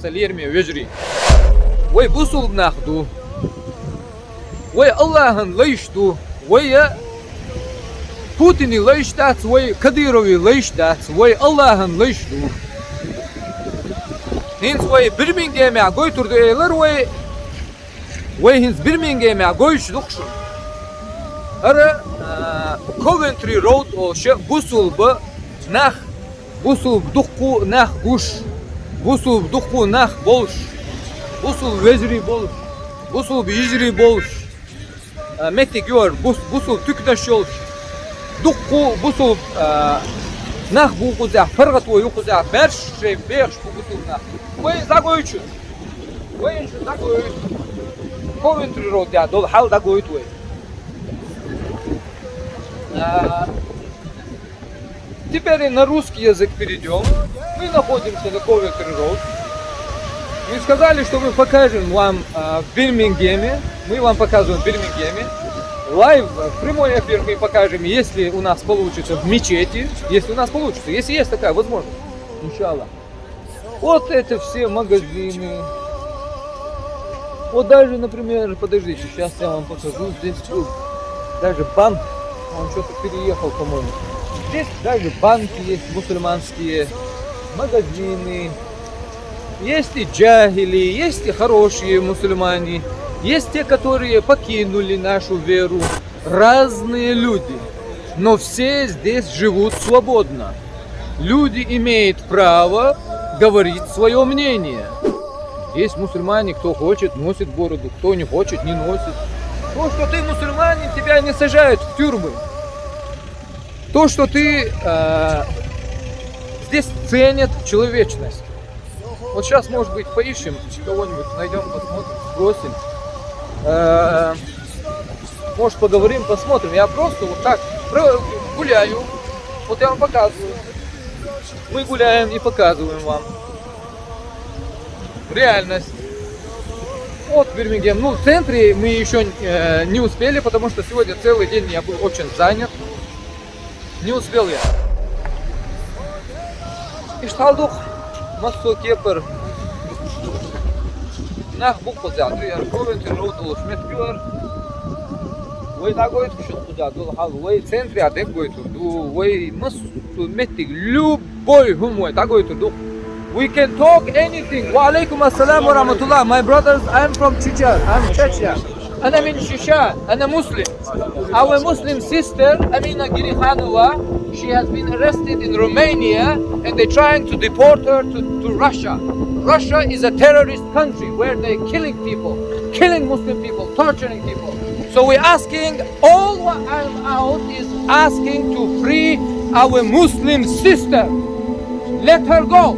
salermi vecri. Ve busul nahdu. Ve Allah'ın layıştu. Ve Putin'i layıştat. Ve Kadirov'i layıştat. Ve Allah'ın layıştu. Hins ve Birmingham'a götürdü eyler ve hins Birmingham'a goyuşdukşu. Ara Coventry Road o şey busul bu nah busul dukku nah guş busul dukku nah boluş busul vezri boluş busul bijri boluş metik yor busul tükdaş yoluş dukku busul nah bu kuzak fargat ve yukuzak berş şey berş bu busul nah ve zagoyucu ve zagoyucu Coventry Road ya dol hal da goyut ve Теперь на русский язык перейдем. Мы находимся на Coventry Road. Мы сказали, что мы покажем вам в Бирмингеме. Мы вам показываем в Бирмингеме. Лайв, в прямой эфир мы покажем, если у нас получится в мечети. Если у нас получится, если есть такая возможность. Иншаллах. Вот это все магазины. Вот даже, например, подождите, сейчас я вам покажу. Здесь был даже банк. Он что-то переехал, по-моему. Здесь даже банки есть мусульманские, магазины. Есть и джахили, есть и хорошие мусульмане. Есть те, которые покинули нашу веру. Разные люди. Но все здесь живут свободно. Люди имеют право говорить свое мнение. Есть мусульмане, кто хочет, носит бороду, кто не хочет, не носит. То, что ты мусульманин, тебя не сажают в тюрьмы. То, что ты здесь ценят человечность. Вот сейчас, может быть, поищем кого-нибудь, найдем, посмотрим, спросим. Может, поговорим, посмотрим. Я просто вот так гуляю. Вот я вам показываю. Мы гуляем и показываем вам реальность. Вот Бирмингем. Ну, в центре мы еще не успели, потому что сегодня целый день я был очень занят. Не успел я. İştaldık Masso Keper. Nah bu kuzatı ya Coventry Road oluşmet diyor. Ve da goyt kuşu kuzatı hal ve центре de goyturdu ve Masso metik любой humwe da goyturdu. We can talk anything. Wa alaikum assalam wa rahmatullah. My brothers, I'm from Chechen. I'm Chechen. أنا من شيشان. أنا Muslim. Our Muslim sister, AMINA Girikhanova, she has been arrested in Romania and they're trying to deport her to Russia. Russia is a terrorist country where they're killing people, killing Muslim people, torturing people. So we're asking, all what I'm out is asking to free our Muslim sister. Let her go.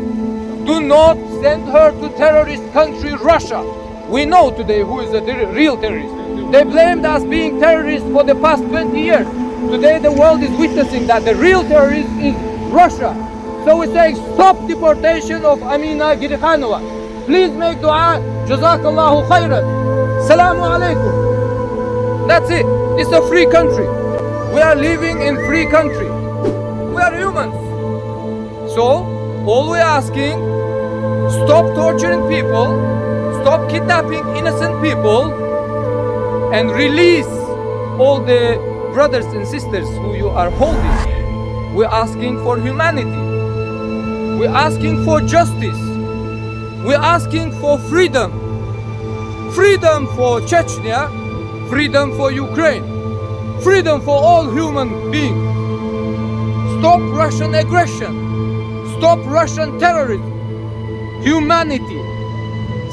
Do not send her to terrorist country Russia. We know today who is the real terrorist. They blamed us being terrorists for the past 20 years. Today the world is witnessing that the real terrorist is Russia. So we say stop deportation of AMINA Girikhanova. Please make dua. Jazakallahu khairan. Salamu alaikum. That's it. It's a free country. We are living in free country. We are humans. So all we are asking, stop torturing people, stop kidnapping innocent people, and release all the brothers and sisters who you are holding. We're asking for humanity. We're asking for justice. We're asking for freedom. Freedom for Chechnya, freedom for Ukraine, freedom for all human beings. Stop Russian aggression. Stop Russian terrorism. Humanity.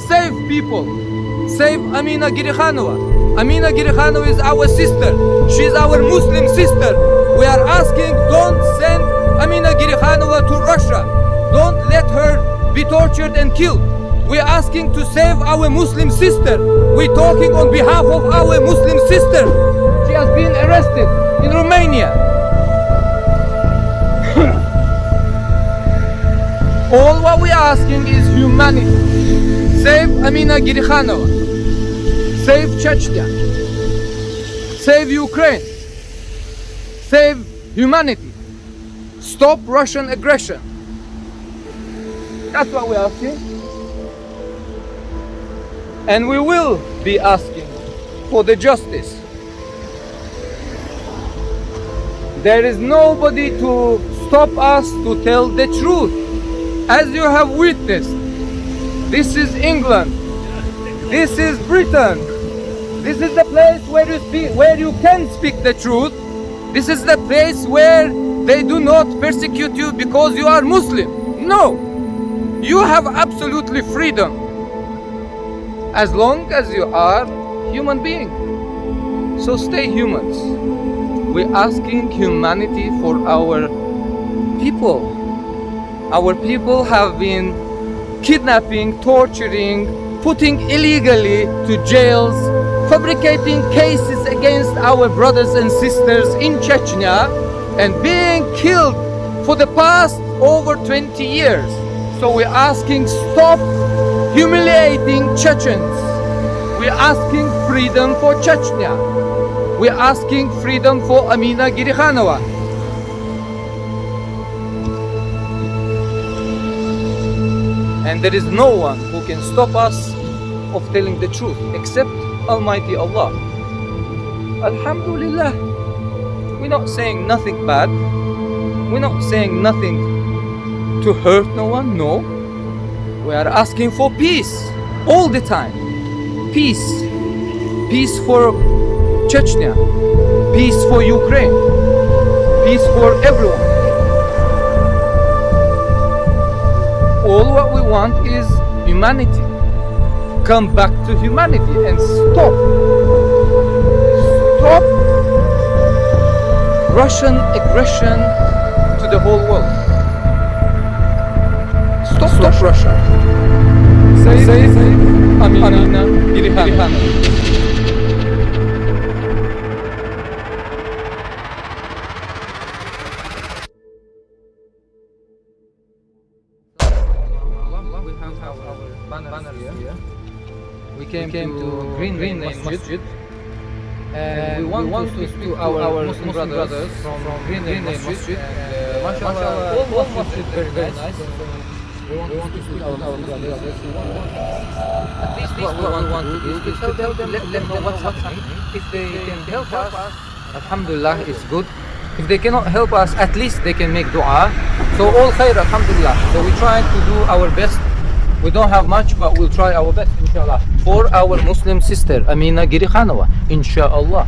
Save people. Save AMINA Girikhanova. AMINA Girikhanova is our sister. She is our Muslim sister. We are asking, don't send AMINA Girikhanova to Russia. Don't let her be tortured and killed. We are asking to save our Muslim sister. We're talking on behalf of our Muslim sister. She has been arrested in Romania. All what we are asking is humanity. Save AMINA Girikhanova. Save Chechnya. Save Ukraine. Save humanity. Stop Russian aggression. That's what we're asking. and we will be asking for the justice. There is nobody to stop us to tell the truth. As you have witnessed, this is England, this is Britain, this is the place where you can speak the truth. This is the place where they do not persecute you because you are Muslim. No, you have absolutely freedom as long as you are human being. So stay humans. We're asking humanity for our people. Our people have been kidnapping, torturing, putting illegally to jails, fabricating cases against our brothers and sisters in Chechnya, and being killed for the past over 20 years. So we're asking, stop humiliating Chechens. We're asking freedom for Chechnya. We're asking freedom for AMINA Girikhanova. And there is no one who can stop us of telling the truth except Almighty Allah. Alhamdulillah. We're not saying nothing bad. We're not saying nothing to hurt no one. No. We are asking for peace all the time. Peace. Peace for Chechnya. Peace for Ukraine. Peace for everyone. All what we want is humanity. Come back to humanity and stop Russian aggression to the whole world. Stop Russia. Say AMINA Girikhanova. Banner here. We came to Green Masjid, and we want to speak to our Muslim brothers from Green Masjid. Mashallah, all masjid very nice. We want to speak to our Muslim brothers. At least what we want to do is to tell them, let them know what's happening. If they can help us, alhamdulillah, it's good. If they cannot help us, at least they can make dua. So all khair, alhamdulillah. So we try to do our best. We don't have much, but we'll try our best, inshallah, for our Muslim sister, AMINA Girikhanova, inshallah.